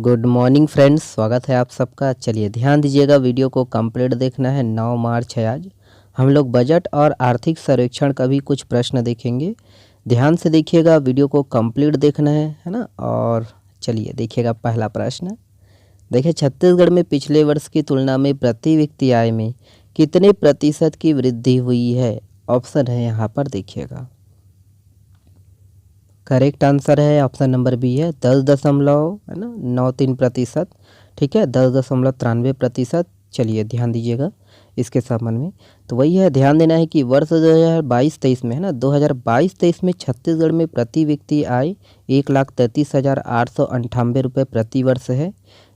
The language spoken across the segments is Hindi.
गुड मॉर्निंग फ्रेंड्स, स्वागत है आप सबका। चलिए ध्यान दीजिएगा, वीडियो को कंप्लीट देखना है। 9 मार्च है आज। हम लोग बजट और आर्थिक सर्वेक्षण का भी कुछ प्रश्न देखेंगे। ध्यान से देखिएगा, वीडियो को कंप्लीट देखना है ना। और चलिए देखिएगा पहला प्रश्न। देखिए, छत्तीसगढ़ में पिछले वर्ष की तुलना में प्रति व्यक्ति आय में कितने प्रतिशत की वृद्धि हुई है? ऑप्शन है यहाँ पर, देखिएगा। करेक्ट आंसर है ऑप्शन नंबर बी है 10.93%। ठीक है, 10.93%। चलिए ध्यान दीजिएगा इसके संबंध में। तो वही है, ध्यान देना है कि वर्ष 2022-23 में है ना, 2022-23 में छत्तीसगढ़ में प्रति व्यक्ति आय 1,33,898 रुपये प्रति वर्ष है,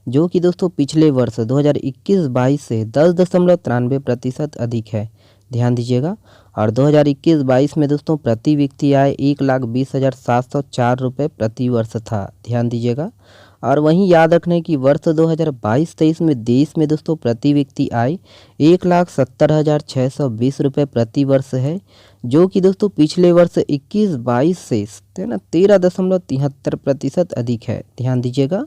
जो कि दोस्तों पिछले वर्ष 2021-22 से 10.93% अधिक है। ध्यान दीजिएगा। और 2021-22 में दोस्तों प्रति व्यक्ति आय 1,20,704 रुपये प्रति वर्ष था। ध्यान दीजिएगा। और वहीं याद रखना है कि वर्ष 2022-23 में देश में दोस्तों प्रति व्यक्ति आय 1,70,620 रुपये प्रति वर्ष है, जो कि दोस्तों पिछले वर्ष 21-22 से है ना 13.73% अधिक है। ध्यान दीजिएगा,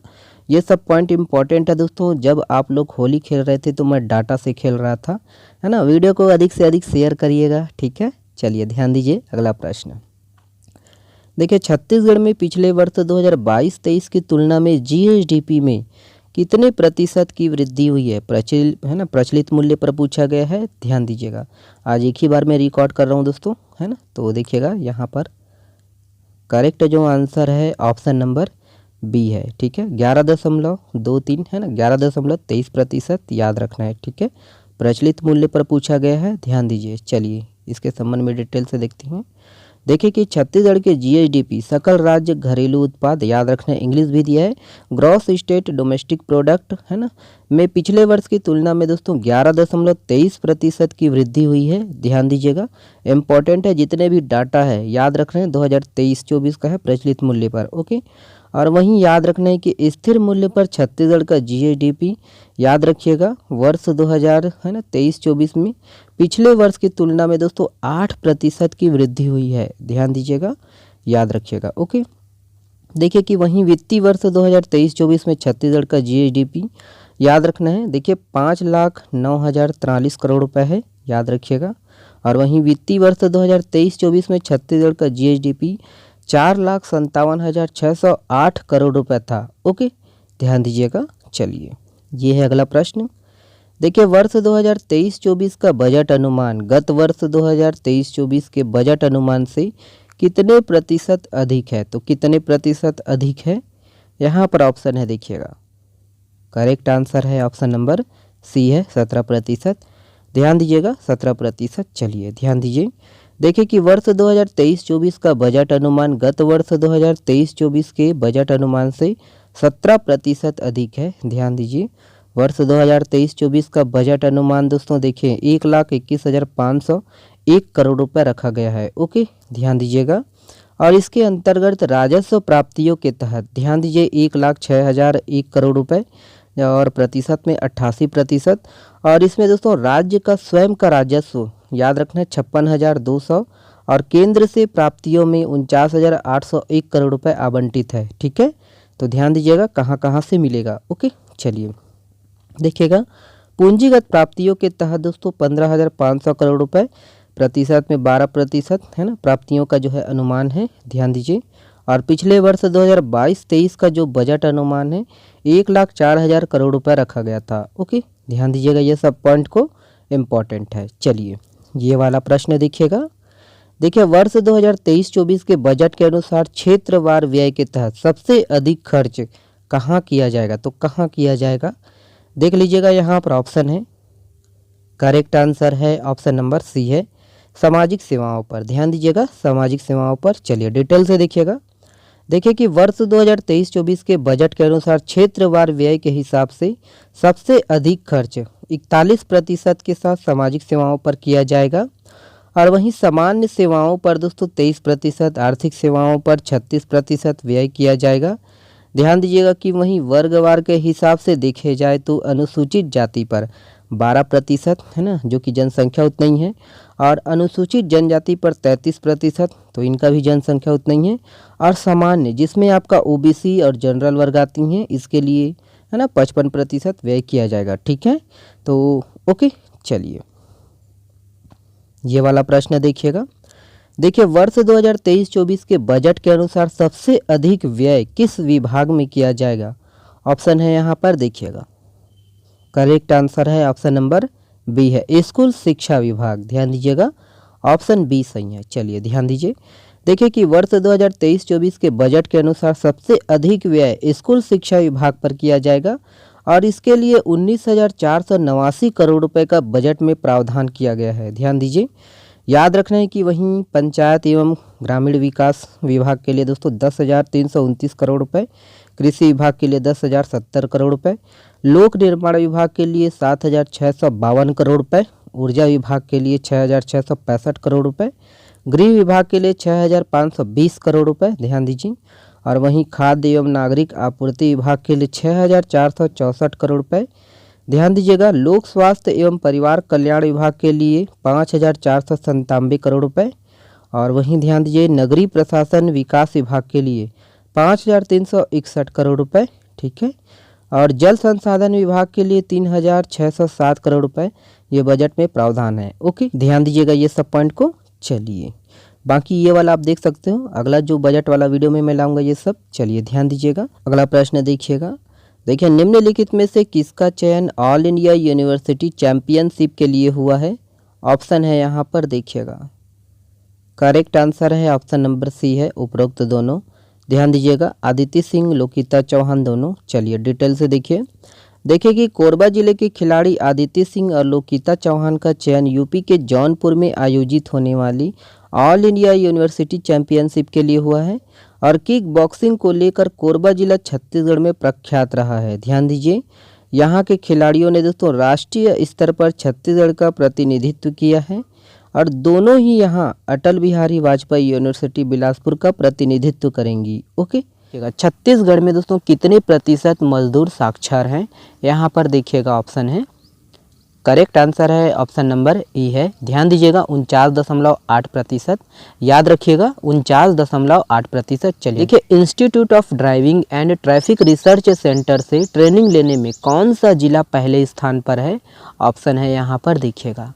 ये सब पॉइंट इंपॉर्टेंट है दोस्तों। जब आप लोग होली खेल रहे थे तो मैं डाटा से खेल रहा था, है ना। वीडियो को अधिक से अधिक शेयर करिएगा, ठीक है। चलिए ध्यान दीजिए, अगला प्रश्न। देखिए, छत्तीसगढ़ में पिछले वर्ष 2022-23 की तुलना में जीएसडीपी में कितने प्रतिशत की वृद्धि हुई है? प्रचलित मूल्य पर पूछा गया है। ध्यान दीजिएगा, आज एक ही बार में रिकॉर्ड कर रहा हूँ दोस्तों, है ना। तो देखिएगा यहाँ पर करेक्ट जो आंसर है ऑप्शन नंबर बी है। ठीक है, 11.23 है ना, 11.23% याद रखना है। ठीक है, प्रचलित मूल्य पर पूछा गया है, ध्यान दीजिए। चलिए इसके संबंध में डिटेल से देखते हैं। देखिए कि छत्तीसगढ़ के जीएसडीपी सकल राज्य घरेलू उत्पाद, याद रखना है, इंग्लिश भी दिया है, ग्रॉस स्टेट डोमेस्टिक प्रोडक्ट, है ना, में पिछले वर्ष की तुलना में दोस्तों 11.23% की वृद्धि हुई है। ध्यान दीजिएगा, इंपॉर्टेंट है। जितने भी डाटा है याद रख रहे हैं 2023-24 का है प्रचलित मूल्य पर। ओके। और वहीं याद रखना है कि स्थिर मूल्य पर छत्तीसगढ़ का जीएसडीपी, याद रखिएगा, वर्ष 2000 है ना 23-24 में पिछले वर्ष की तुलना में दोस्तों 8% की वृद्धि हुई है। ध्यान दीजिएगा, याद रखिएगा। ओके। देखिए कि वहीं वित्तीय वर्ष 2023-24 में छत्तीसगढ़ का जीएसडीपी, याद रखना है, देखिए 5,09,043 करोड़ रुपए है, याद रखिएगा। और वहीं वित्तीय वर्ष 2023-24 में छत्तीसगढ़ का जीएसडीपी 4,57,608 करोड़ रुपए था। ओके, ध्यान दीजिएगा। चलिए ये है अगला प्रश्न। देखिए, वर्ष 2023-24 का बजट अनुमान गत वर्ष 2023-24 के बजट अनुमान से कितने प्रतिशत अधिक है? तो कितने प्रतिशत अधिक है, यहाँ पर ऑप्शन है, देखिएगा। करेक्ट आंसर है ऑप्शन नंबर सी है, 17%। ध्यान दीजिएगा, 17%। चलिए ध्यान दीजिए। देखिए कि वर्ष 2023-24 का बजट अनुमान गत वर्ष 2023-24 के बजट अनुमान से 17% अधिक है। ध्यान दीजिए, वर्ष 2023-24 का बजट अनुमान दोस्तों देखिए 1,21,501 करोड़ रुपए रखा गया है। ओके, ध्यान दीजिएगा। और इसके अंतर्गत राजस्व प्राप्तियों के तहत, ध्यान दीजिए, 1,06,001 करोड़ रुपए और प्रतिशत में 88%। और इसमें दोस्तों राज्य का स्वयं का राजस्व, याद रखना है, 56,200 और केंद्र से प्राप्तियों में 49,801 करोड़ रुपए आवंटित है। ठीक है, तो ध्यान दीजिएगा कहाँ कहाँ से मिलेगा। ओके, चलिए देखिएगा, पूंजीगत प्राप्तियों के तहत दोस्तों 15,500 करोड़ रुपए, प्रतिशत में 12% है ना, प्राप्तियों का जो है अनुमान है। ध्यान दीजिए। और पिछले वर्ष 2022-23 का जो बजट अनुमान है 1,04,000 करोड़ रुपए रखा गया था। ओके, ध्यान दीजिएगा, ये सब पॉइंट को इम्पॉर्टेंट है। चलिए ये वाला प्रश्न देखिएगा। देखिए, वर्ष 2023-24 के बजट के अनुसार क्षेत्रवार व्यय के तहत सबसे अधिक खर्च कहाँ किया जाएगा? तो कहाँ किया जाएगा, देख लीजिएगा, यहाँ पर ऑप्शन है। करेक्ट आंसर है ऑप्शन नंबर सी है, सामाजिक सेवाओं पर। ध्यान दीजिएगा, सामाजिक सेवाओं पर। चलिए डिटेल से देखिएगा। देखिए कि वर्ष 2023-24 के बजट के अनुसार क्षेत्रवार व्यय के हिसाब से सबसे अधिक खर्च 41% के साथ सामाजिक सेवाओं पर किया जाएगा। और वहीं सामान्य सेवाओं पर दोस्तों 23%, आर्थिक सेवाओं पर 36% व्यय किया जाएगा। ध्यान दीजिएगा कि वहीं वर्गवार के हिसाब से देखे जाए तो अनुसूचित जाति पर 12% है ना, जो कि जनसंख्या उतना ही है। और अनुसूचित जनजाति पर 33%, तो इनका भी जनसंख्या उतना ही है। और सामान्य जिसमें आपका ओबीसी और जनरल वर्ग आती हैं, इसके लिए है ना 55% व्यय किया जाएगा। ठीक है, तो ओके चलिए ये वाला प्रश्न देखिएगा। देखिए वर्ष 2023-24 के बजट के अनुसार सबसे अधिक व्यय किस विभाग में किया जाएगा? ऑप्शन है यहाँ पर देखिएगा, करेक्ट आंसर है ऑप्शन नंबर बी है स्कूल शिक्षा विभाग। ध्यान दीजिएगा, ऑप्शन बी सही है। चलिए ध्यान दीजिए, देखिए कि वर्ष 2023-24 के बजट के अनुसार सबसे अधिक व्यय स्कूल शिक्षा विभाग पर किया जाएगा और इसके लिए 19,489 करोड़ रुपए का बजट में प्रावधान किया गया है। ध्यान दीजिए, याद रखना है कि वहीं पंचायत एवं ग्रामीण विकास विभाग के लिए दोस्तों 10,329 करोड़ रुपए, कृषि विभाग के लिए 10,070 करोड़ रुपए, लोक निर्माण विभाग के लिए 7,652 करोड़ रुपए, ऊर्जा विभाग के लिए 6,665 करोड़ रुपए, गृह विभाग के लिए 6,520 करोड़ रुपए। ध्यान दीजिए, और वहीं खाद्य एवं नागरिक आपूर्ति विभाग के लिए 6,464 करोड़ रुपए। ध्यान दीजिएगा, लोक स्वास्थ्य एवं परिवार कल्याण विभाग के लिए 5,497 करोड़ रुपए। और वहीं ध्यान दीजिए, नगरीय प्रशासन विकास विभाग के लिए 5,361 करोड़ रुपए। ठीक है, और जल संसाधन विभाग के लिए 3,607 करोड़ रुपए ये बजट में प्रावधान है। ओके, ध्यान दीजिएगा ये सब पॉइंट को। चलिए बाकी ये वाला आप देख सकते हो, अगला जो बजट वाला वीडियो में मैं लाऊंगा ये सब। चलिए ध्यान दीजिएगा, अगला प्रश्न देखिएगा। देखिए निम्नलिखित में से किसका चयन ऑल इंडिया यूनिवर्सिटी चैंपियनशिप के लिए हुआ है? ऑप्शन है यहाँ पर देखिएगा, करेक्ट आंसर है ऑप्शन नंबर सी है उपरोक्त दोनों। ध्यान दीजिएगा, आदित्य सिंह लोकिता चौहान दोनों। चलिए डिटेल से देखिए कि कोरबा जिले के खिलाड़ी आदित्य सिंह और लोकिता चौहान का चयन यूपी के जौनपुर में आयोजित होने वाली ऑल इंडिया यूनिवर्सिटी चैंपियनशिप के लिए हुआ है और किक बॉक्सिंग को लेकर कोरबा जिला छत्तीसगढ़ में प्रख्यात रहा है। ध्यान दीजिए, यहाँ के खिलाड़ियों ने दोस्तों राष्ट्रीय स्तर पर छत्तीसगढ़ का प्रतिनिधित्व किया है और दोनों ही यहाँ अटल बिहारी वाजपेयी यूनिवर्सिटी बिलासपुर का प्रतिनिधित्व करेंगी। ओके, छत्तीसगढ़ में दोस्तों कितने प्रतिशत मजदूर साक्षर हैं? यहाँ पर देखिएगा, ऑप्शन है, करेक्ट आंसर है ऑप्शन नंबर ई है। ध्यान दीजिएगा 49.8%, याद रखिएगा 49.8%। चलिए देखिए, institute of driving and traffic research centre से ट्रेनिंग लेने में कौन सा जिला पहले स्थान पर है? ऑप्शन है यहाँ पर देखिएगा,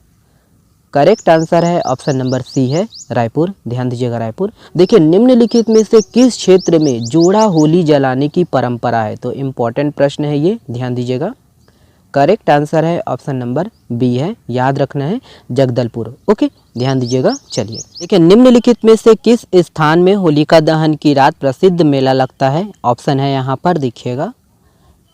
करेक्ट आंसर है ऑप्शन नंबर सी है रायपुर। ध्यान दीजिएगा रायपुर। देखिए निम्नलिखित में से किस क्षेत्र में जोड़ा होली जलाने की परंपरा है? तो इम्पोर्टेंट प्रश्न है ये, ध्यान दीजिएगा, करेक्ट आंसर है ऑप्शन नंबर बी है, याद रखना है जगदलपुर। ओके, ध्यान दीजिएगा। चलिए देखिए, निम्नलिखित में से किस स्थान में होलिका दहन की रात प्रसिद्ध मेला लगता है? ऑप्शन है यहाँ पर देखिएगा,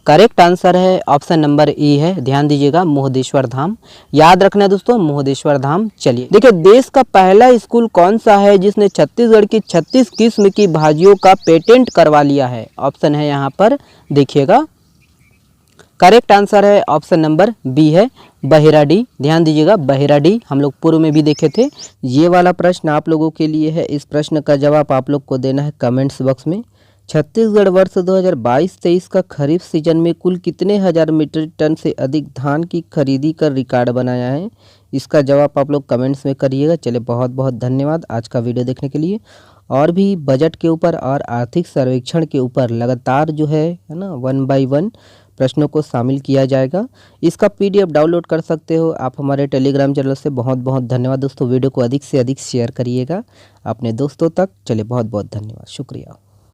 करेक्ट आंसर है ऑप्शन नंबर ई है। ध्यान दीजिएगा, मोहदेश्वर धाम। याद रखना है दोस्तों, मोहदेश्वर धाम। चलिए देखिए, देश का पहला स्कूल कौन सा है जिसने छत्तीसगढ़ की 36 किस्म की भाजियों का पेटेंट करवा लिया है? ऑप्शन है यहाँ पर देखिएगा, करेक्ट आंसर है ऑप्शन नंबर बी है बहेराडी। ध्यान दीजिएगा, बहेराडी हम लोग पूर्व में भी देखे थे। ये वाला प्रश्न आप लोगों के लिए है, इस प्रश्न का जवाब आप लोग को देना है कमेंट्स बॉक्स में। छत्तीसगढ़ वर्ष 2022-23 का खरीफ सीजन में कुल कितने हजार मीट्रिक टन से अधिक धान की खरीदी कर रिकॉर्ड बनाया है? इसका जवाब आप लोग कमेंट्स में करिएगा। चलिए बहुत बहुत धन्यवाद आज का वीडियो देखने के लिए। और भी बजट के ऊपर और आर्थिक सर्वेक्षण के ऊपर लगातार जो है ना 1 बाय 1 प्रश्नों को शामिल किया जाएगा। इसका PDF डाउनलोड कर सकते हो आप हमारे टेलीग्राम चैनल से। बहुत बहुत धन्यवाद दोस्तों, वीडियो को अधिक से अधिक शेयर करिएगा अपने दोस्तों तक। चलिए बहुत बहुत धन्यवाद, शुक्रिया।